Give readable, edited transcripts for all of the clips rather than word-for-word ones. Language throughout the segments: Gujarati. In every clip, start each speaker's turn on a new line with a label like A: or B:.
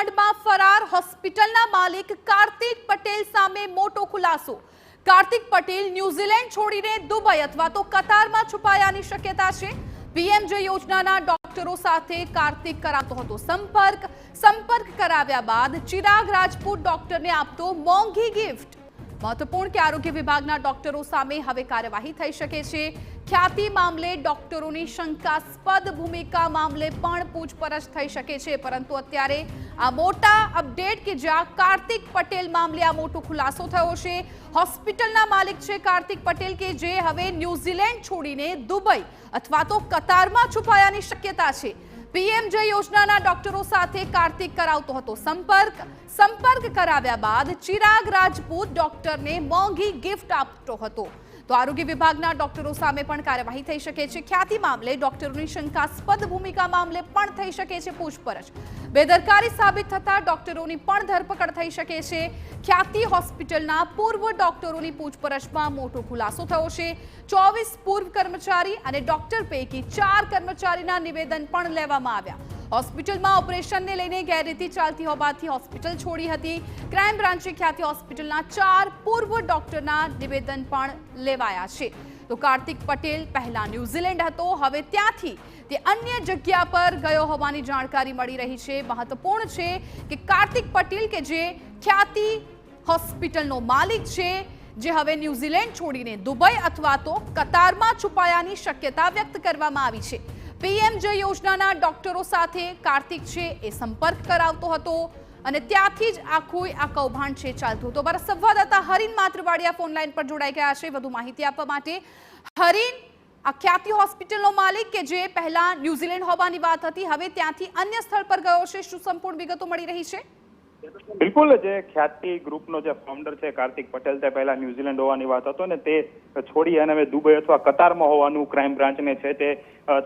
A: કાંડમાં ફરાર હોસ્પિટલના માલિક કાર્તિક પટેલ સામે મોટો ખુલાસો। કાર્તિક પટેલ ન્યુઝીલેન્ડ છોડીને દુબઈ અથવા તો કતારમાં છુપાયાની શક્યતા છે। પીએમજે યોજનાના ડોક્ટરો સાથે કાર્તિક કરાતો હતો સંપર્ક કરાવ્યા બાદ ચિરાગ રાજપૂત ડોક્ટરને આપતો મોંઘી ગિફ્ટ। महत्वपूर्ण के आरोग्य विभागना डॉक्टरों सामे हवे कार्यवाही थई शके छे। ख्याति मामले डॉक्टरों शंकास्पद भूमिका मामले पण पूछपरछ थई शके छे, परंतु अत्यारे आ मोटा अपडेट के ज्यां कार्तिक पटेल मामले आ मोटो खुलासो थयो छे। होस्पिटलना मालिक छे कार्तिक पटेल के जे हवे न्यूजीलेंड छोड़ीने दुबई अथवा तो कतारमा छुपायानी शक्यता छे। पीएमजे योजनाना डॉक्टरों साथे कार्तिक करावतो हतो संपर्क कराव्या बाद चिराग राजपूत डॉक्टरने मोंघी गिफ्ट आपतो हतो। तो आरोग्य विभागना डॉक्टरों सामे पण कार्यवाही थई शके छे। ख्याति मामले डॉक्टरोनी शंकास्पद भूमिका मामले पण थई शके छे पूछपरछ। बेदरकारी साबित थता डॉक्टरोनी पण धरपकड़ थई शके छे। ख्याति होस्पिટલના પૂર્વ ડોક્ટરોની પૂછપરછમાં મોટો ખુલાસો થયો છે। 24 પૂર્વ કર્મચારી અને ડોક્ટર પૈકી 4 કર્મચારીના નિવેદન પણ લેવામાં આવ્યા। હોસ્પિટલમાં ઓપરેશનને લઈને ગેરરીતિ ચાલતી હોવાથી હોસ્પિટલ છોડી હતી। ક્રાઇમ બ્રાન્ચે ખ્યાતિ હોસ્પિટલના 4 પૂર્વ ડોક્ટરના નિવેદન પણ લેવાયા છે। તો કાર્તિક પટેલ પહેલા ન્યુઝીલેન્ડ હતો, હવે ત્યાંથી તે અન્ય જગ્યા પર ગયો હોવાની જાણકારી મળી રહી છે। મહત્વપૂર્ણ છે કે કાર્તિક પટેલ કે જે ખ્યાતિ હોસ્પિટલનો માલિક છે, જે હવે ન્યુઝીલેન્ડ છોડીને દુબઈ અથવા તો કતારમાં છુપાયાની શક્યતા વ્યક્ત કરવામાં આવી છે। પીએમજે યોજનાના ડોક્ટરો સાથે કાર્તિક છે એ સંપર્ક કરાવતો હતો અને ત્યાંથી જ આખું આ કૌભાંડ છે ચાલતું હતું। અમારા સંવાદદાતા હરીન માત્રવાડિયા ફોન લાઈન પર જોડાઈ ગયા છે વધુ માહિતી આપવા માટે। હરીન, આ ખ્યાતિ હોસ્પિટલનો માલિક કે જે પહેલા ન્યુઝીલેન્ડ હોવાની વાત હતી, હવે ત્યાંથી અન્ય સ્થળ પર ગયો છે, શું સંપૂર્ણ વિગતો મળી રહી છે?
B: બિલકુલ, જે ખ્યાતિ ગ્રુપનો જે ફાઉન્ડર છે કાર્તિક પટેલ, તે પહેલા ન્યુઝીલેન્ડ હોવાની વાત હતો ને તે છોડી અને હવે દુબઈ અથવા કતારમાં હોવાનું ક્રાઇમ બ્રાન્ચને છે તે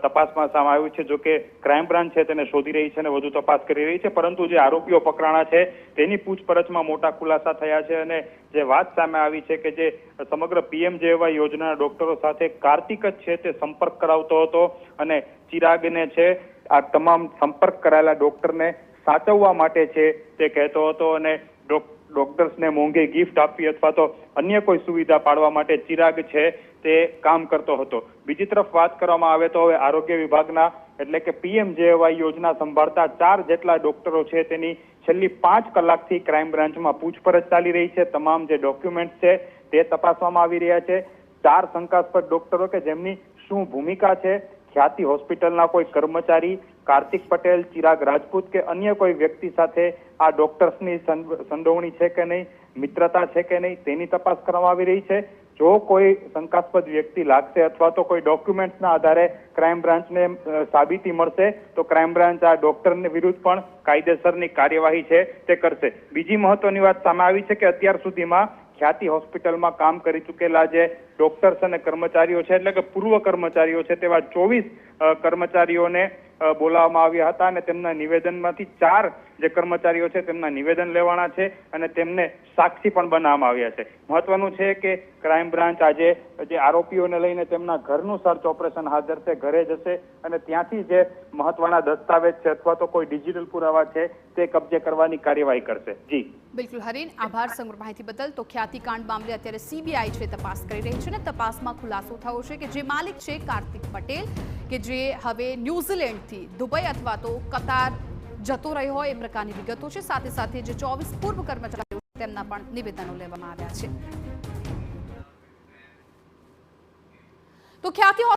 B: તપાસમાં સામે આવ્યું છે। જો કે ક્રાઇમ બ્રાન્ચ છે તેને શોધી રહી છે અને વધુ તપાસ કરી રહી છે, પરંતુ જે આરોપીઓ પકડાણા છે તેની પૂછપરછમાં મોટા ખુલાસા થયા છે અને જે વાત સામે આવી છે કે જે સમગ્ર પીએમજેવાય યોજનાના ડોક્ટરો સાથે કાર્તિક જ છે તે સંપર્ક કરાવતો હતો અને ચિરાગને છે આ તમામ સંપર્ક કરાયેલા ડોક્ટરને સાચવવા માટે છે તે કહેતો હતો અને ડોક્ટર્સને મોંઘી ગિફ્ટ આપવી અથવા તો અન્ય કોઈ સુવિધા પાડવા માટે ચિરાગ છે તે કામ કરતો હતો। બીજી તરફ વાત કરવામાં આવે તો હવે આરોગ્ય વિભાગના એટલે કે પીએમજેવાય યોજના સંભાળતા 4 જેટલા ડોક્ટરો છે તેની છેલ્લી 5 કલાકથી ક્રાઇમ બ્રાન્ચમાં પૂછપરછ ચાલી રહી છે। તમામ જે ડોક્યુમેન્ટ છે તે તપાસવામાં આવી રહ્યા છે। 4 શંકાસ્પદ ડોક્ટરો કે જેમની શું ભૂમિકા છે, ખ્યાતિ હોસ્પિટલના કોઈ કર્મચારી, કાર્તિક પટેલ, ચિરાગ રાજપૂત કે અન્ય કોઈ વ્યક્તિ સાથે આ ડોક્ટર્સની સંડોવણી છે કે નહીં, મિત્રતા છે કે નહીં, તેની તપાસ કરવામાં આવી રહી છે। જો કોઈ શંકાસ્પદ વ્યક્તિ લાગશે અથવા તો કોઈ ડોક્યુમેન્ટ્સના આધારે ક્રાઇમ બ્રાન્ચને સાબિતી મળશે તો ક્રાઇમ બ્રાન્ચ આ ડોક્ટરની વિરુદ્ધ પણ કાયદેસરની કાર્યવાહી છે તે કરશે। બીજી મહત્વની વાત સામે આવી છે કે અત્યાર સુધીમાં ખ્યાતિ હોસ્પિટલમાં કામ કરી ચૂકેલા જે ડોક્ટર્સ અને કર્મચારીઓ છે એટલે કે પૂર્વ કર્મચારીઓ છે તેવા 24 કર્મચારીઓને બોલાવવામાં આવ્યા હતા અને તેમના નિવેદનમાંથી 4 જે કર્મચારીઓ છે તેમના નિવેદન લેવાના છે અને તેમને સાક્ષી પણ બનાવવામાં આવ્યા છે। મહત્વનું છે કે ક્રાઇમ બ્રાન્ચ આજે જે આરોપીઓને લઈને તેમના ઘરનું સર્ચ ઓપરેશન હાથ ધરશે, ઘરે જશે અને ત્યાંથી જે મહત્વના દસ્તાવેજ છે અથવા તો કોઈ ડિજિટલ પુરાવા છે તે કબજે કરવાની કાર્યવાહી કરશે। જી
A: બિલકુલ હરીન, આભાર સમગ્ર માહિતી બદલ। તો ખ્યાતિકાંડ મામલે અત્યારે સીબીઆઈ છે તપાસ કરી રહી છે ને તપાસમાં ખુલાસો થયો છે કે જે માલિક છે કાર્તિક પટેલ કે જે હવે ન્યુઝીલેન્ડથી દુબઈ અથવા તો કતાર જતો રહ્યો હોય એ પ્રકારની વિગતો છે। સાથે સાથે જે 24 પૂર્વ કર્મચારીઓ તેમના પણ નિવેદનો લેવામાં આવ્યા છે। તો ખ્યાતિ